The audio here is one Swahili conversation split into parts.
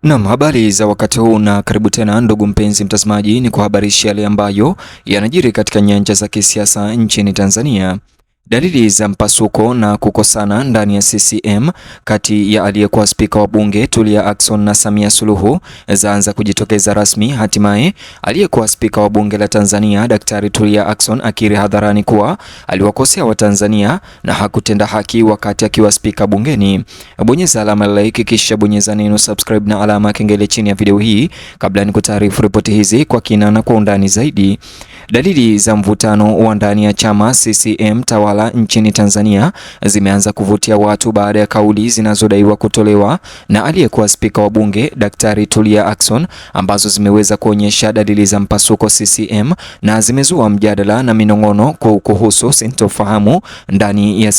Naam, habari za wakati huu na karibu tena ndugu mpenzi mtazamaji, ni kuhabarisha yale ambayo yanajiri katika nyanja za kisiasa nchini Tanzania. Dalili za mpasuko na kukosana ndani ya CCM kati ya aliyekuwa spika wa bunge Tulia Ackson na Samia Suluhu zaanza kujitokeza rasmi. Hatimaye aliyekuwa spika wa bunge la Tanzania Daktari Tulia Ackson akiri hadharani kuwa aliwakosea Watanzania na hakutenda haki wakati akiwa spika bungeni. Bonyeza alama like kisha bonyeza neno subscribe na alama ya kengele chini ya video hii kabla nikutaarifu ripoti hizi kwa kina na kwa undani zaidi. Dalili za mvutano wa ndani ya chama CCM tawala nchini Tanzania zimeanza kuvutia watu baada ya kauli zinazodaiwa kutolewa na aliyekuwa spika wa bunge Daktari Tulia Ackson ambazo zimeweza kuonyesha dalili za mpasuko CCM na zimezua mjadala na minong'ono kuhusu sintofahamu ndani ya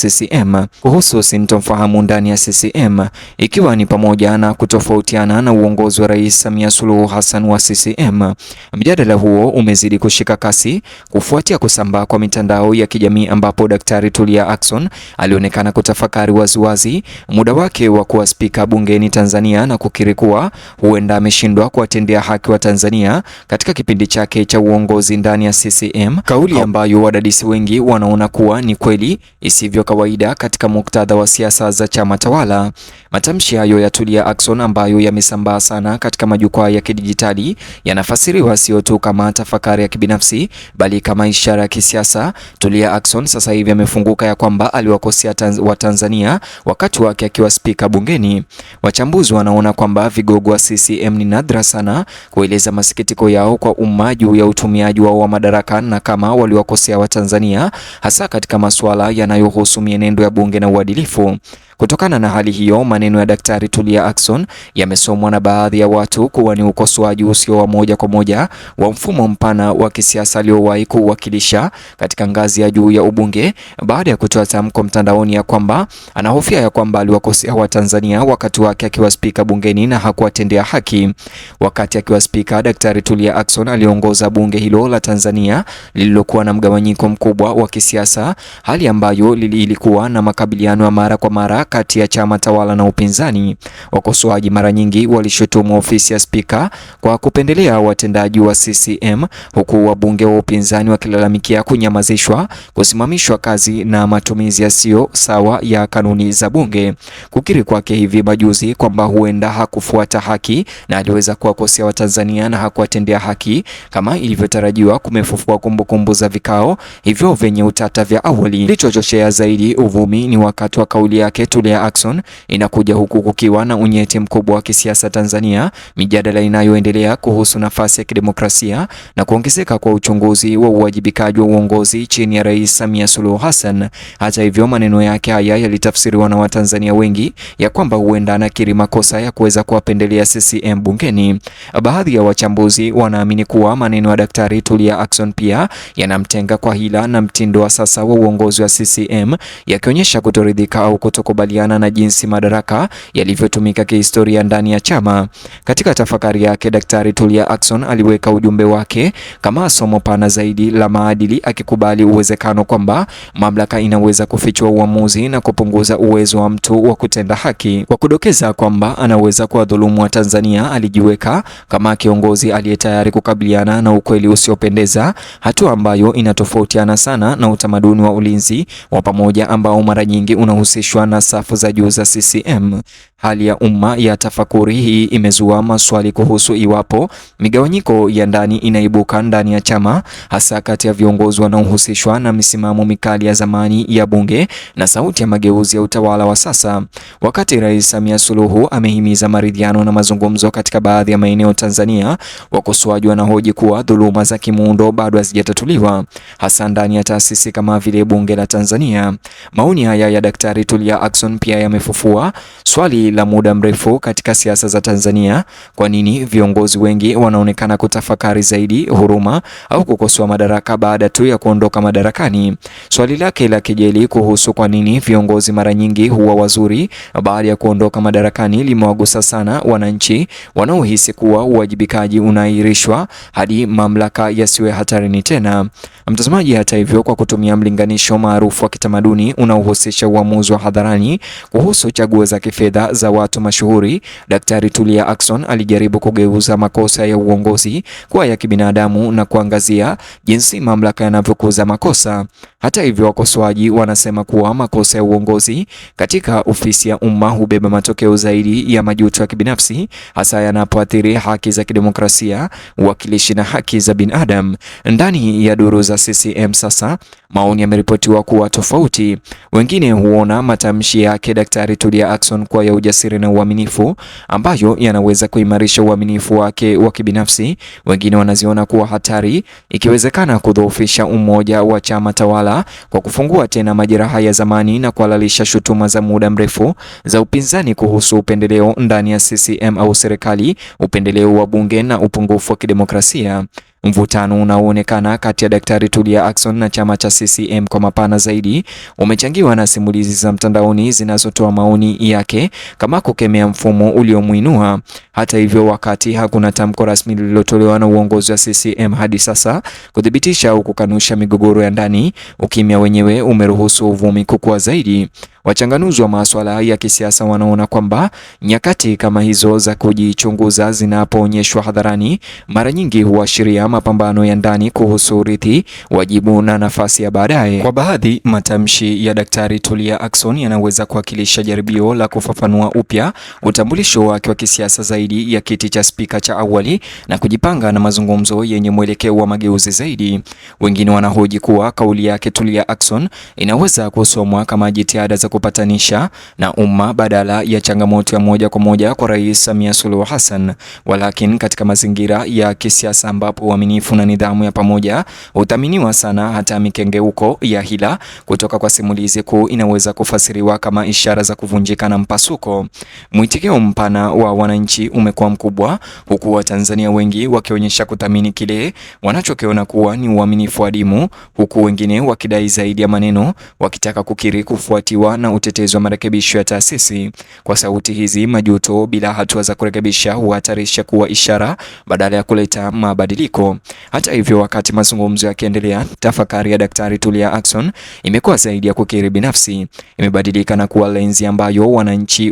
CCM. Ikiwa ni pamoja na kutofautiana na uongozi wa Rais Samia Suluhu Hassan wa CCM. Mjadala huo umezidi kushika kasi kufuatia kusambaa kwa mitandao ya kijamii ambapo Daktari Tulia Ackson alionekana kutafakari waziwazi muda wake wa kuwa spika bungeni Tanzania na kukiri kuwa huenda ameshindwa kuwatendea haki wa Tanzania katika kipindi chake cha uongozi ndani ya CCM, kauli ambayo wadadisi wengi wanaona kuwa ni kweli isivyo kawaida katika muktadha wa siasa za chama tawala. Matamshi hayo ya Tulia Ackson ambayo yamesambaa sana katika majukwaa ya kidijitali yanafasiriwa sio tu kama tafakari ya kibinafsi bali kama ishara ya kisiasa. Tulia Ackson sasa hivi amefunguka ya kwamba aliwakosea Watanzania wakati wake akiwa spika bungeni. Wachambuzi wanaona kwamba vigogo wa CCM ni nadra sana kueleza masikitiko yao kwa umma juu ya utumiaji wao wa madaraka na kama waliwakosea Watanzania hasa katika masuala yanayohusu mienendo ya bunge na uadilifu. Kutokana na hali hiyo, maneno ya Daktari Tulia Ackson yamesomwa na baadhi ya watu kuwa ni ukosoaji usio wa moja kwa moja wa mfumo mpana wa kisiasa aliowahi kuwakilisha katika ngazi ya juu ya ubunge, baada ya kutoa tamko mtandaoni ya kwamba anahofia ya kwamba aliwakosea Watanzania wakati wake akiwa spika bungeni na hakuwatendea haki. Wakati akiwa spika, Daktari Tulia Ackson aliongoza bunge hilo la Tanzania lililokuwa na mgawanyiko mkubwa wa kisiasa, hali ambayo ilikuwa na makabiliano ya mara kwa mara kati ya chama tawala na upinzani. Wakosoaji mara nyingi walishutumu ofisi ya spika kwa kupendelea watendaji wa CCM, huku wabunge wa upinzani wakilalamikia kunyamazishwa, kusimamishwa kazi na matumizi yasiyo sawa ya kanuni za bunge. Kukiri kwake hivi majuzi kwamba huenda hakufuata haki na aliweza kuwakosea Watanzania na hakuwatendea haki kama ilivyotarajiwa kumefufua kumbukumbu za vikao hivyo vyenye utata vya awali. Kilichochochea zaidi uvumi ni wakati wa kauli yake Tulia Ackson inakuja huku kukiwa na unyeti mkubwa wa kisiasa Tanzania, mijadala inayoendelea kuhusu nafasi ya kidemokrasia na kuongezeka kwa uchunguzi wa uwajibikaji wa uongozi chini ya Rais Samia Suluhu Hassan. Hata hivyo, maneno yake haya yalitafsiriwa na Watanzania wengi ya kwamba huenda anakiri makosa ya kuweza kuwapendelea CCM bungeni. Baadhi ya wachambuzi wanaamini kuwa maneno ya Daktari Tulia Ackson pia yanamtenga kwa hila na mtindo wa sasa wa uongozi wa CCM, yakionyesha kutoridhika au kutokubaliana na jinsi madaraka yalivyotumika kihistoria ndani ya chama. Katika tafakari yake, Daktari Tulia Ackson aliweka ujumbe wake kama somo pana zaidi la maadili, akikubali uwezekano kwamba mamlaka inaweza kufichua uamuzi na kupunguza uwezo wa mtu wa kutenda haki. Kwa kudokeza kwamba anaweza kuwadhulumu wa Tanzania, alijiweka kama kiongozi aliye tayari kukabiliana na ukweli usiopendeza, hatua ambayo inatofautiana sana na utamaduni wa ulinzi wa pamoja ambao mara nyingi unahusishwa na safu za juu za CCM. Hali ya umma ya tafakuri hii imezua maswali kuhusu iwapo migawanyiko ya ndani inaibuka ndani ya chama, hasa kati ya viongozi wanaohusishwa na misimamo mikali ya zamani ya bunge na sauti ya mageuzi ya utawala wa sasa. Wakati Rais Samia Suluhu amehimiza maridhiano na mazungumzo katika baadhi ya maeneo Tanzania, wakosoaji wanahoji kuwa dhuluma za kimuundo bado hazijatatuliwa, hasa ndani ya taasisi kama vile bunge la Tanzania. Maoni haya ya Daktari Tulia Ackson pia yamefufua swali la muda mrefu katika siasa za Tanzania: kwa nini viongozi wengi wanaonekana kutafakari zaidi huruma au kukosoa madaraka baada tu ya kuondoka madarakani? Swali lake la kejeli kuhusu kwa nini viongozi mara nyingi huwa wazuri baada ya kuondoka madarakani limewagusa sana wananchi wanaohisi kuwa uwajibikaji unaahirishwa hadi mamlaka yasiwe hatarini tena. Mtazamaji, hata hivyo, kwa kutumia mlinganisho maarufu wa kitamaduni unaohusisha uamuzi wa hadharani kuhusu chaguo za kifedha za za watu mashuhuri, Daktari Tulia Ackson alijaribu kugeuza makosa ya uongozi kuwa ya kibinadamu na kuangazia jinsi mamlaka yanavyokuza makosa. Hata hivyo, wakosoaji wanasema kuwa makosa ya uongozi katika ofisi ya umma hubeba matokeo zaidi ya majuto ya kibinafsi, hasa yanapoathiri haki za kidemokrasia, uwakilishi na haki za binadamu. Ndani ya duru za CCM sasa, maoni yameripotiwa kuwa tofauti. Wengine huona matamshi yake Daktari Tulia Ackson kuwa ya ujasiri na uaminifu, ambayo yanaweza kuimarisha uaminifu wake wa kibinafsi. Wengine wanaziona kuwa hatari, ikiwezekana kudhoofisha umoja wa chama tawala kwa kufungua tena majeraha ya zamani na kuhalalisha shutuma za muda mrefu za upinzani kuhusu upendeleo ndani ya CCM au serikali, upendeleo wa bunge na upungufu wa kidemokrasia. Mvutano unaoonekana kati ya Daktari Tulia Ackson na chama cha CCM kwa mapana zaidi umechangiwa na simulizi za mtandaoni zinazotoa maoni yake kama kukemea mfumo uliomuinua. Hata hivyo, wakati hakuna tamko rasmi lililotolewa na uongozi wa CCM hadi sasa kuthibitisha au kukanusha migogoro ya ndani, ukimya wenyewe umeruhusu uvumi kukua zaidi. Wachanganuzi wa masuala ya kisiasa wanaona kwamba nyakati kama hizo za kujichunguza zinapoonyeshwa hadharani, mara nyingi huashiria mapambano ya ndani kuhusu urithi, wajibu na nafasi ya baadaye. Kwa baadhi, matamshi ya Daktari Tulia Ackson yanaweza kuwakilisha jaribio la kufafanua upya utambulisho wake wa kisiasa zaidi ya kiti cha spika cha awali na kujipanga na mazungumzo yenye mwelekeo wa mageuzi zaidi. Wengine wanahoji kuwa kauli yake Tulia Ackson inaweza kusomwa kama jitihada za kupatanisha na umma badala ya changamoto ya moja kwa moja kwa Rais Samia Suluhu Hassan. Walakin katika mazingira ya kisiasa ambapo uaminifu na nidhamu ya pamoja huthaminiwa sana, hata mikengeuko ya hila kutoka kwa simulizi kuu inaweza kufasiriwa kama ishara za kuvunjika na mpasuko. Mwitikio mpana wa wananchi umekuwa mkubwa, huku Watanzania wengi wakionyesha kuthamini kile wanachokiona kuwa ni uaminifu adimu, huku wengine wakidai zaidi ya maneno, wakitaka kukiri kufuatiwa na utetezi wa marekebisho ya taasisi. Kwa sauti hizi, majuto bila hatua za kurekebisha huhatarisha kuwa ishara badala ya kuleta mabadiliko. Hata hivyo, wakati mazungumzo yakiendelea, tafakari ya Daktari Tulia Ackson imekuwa zaidi ya kukiri binafsi. Imebadilika na kuwa lenzi ambayo wananchi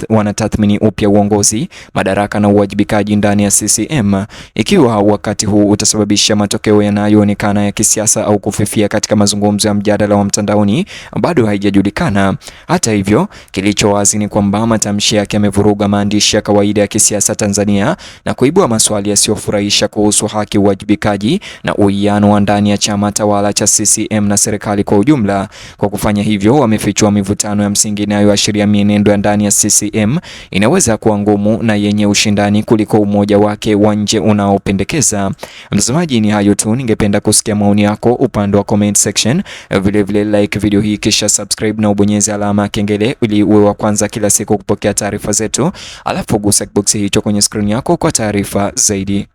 wanatathmini upya uongozi, madaraka na uwajibikaji ndani ya CCM. Ikiwa wakati huu utasababisha matokeo yanayoonekana ya kisiasa au kufifia katika mazungumzo ya mjadala wa mtandaoni, bado haijajulikana. Hata hivyo, kilicho wazi ni kwamba matamshi yake yamevuruga maandishi ya kawaida ya kisiasa Tanzania na kuibua maswali yasiyofurahisha kuhusu haki, uwajibikaji na uwiano wa ndani ya chama tawala cha CCM na serikali kwa ujumla. Kwa kufanya hivyo, wamefichua mivutano ya msingi inayoashiria mienendo ya ndani ya CCM inaweza kuwa ngumu na yenye ushindani kuliko umoja wake wa nje unaopendekeza. Mtazamaji, ni hayo tu, ningependa kusikia maoni yako upande wa comment section. Vile like video hii kisha subscribe na ubonyeze alama ya kengele ili uwe wa kwanza kila siku kupokea taarifa zetu. Alafu gusa box hicho kwenye screen yako kwa taarifa zaidi.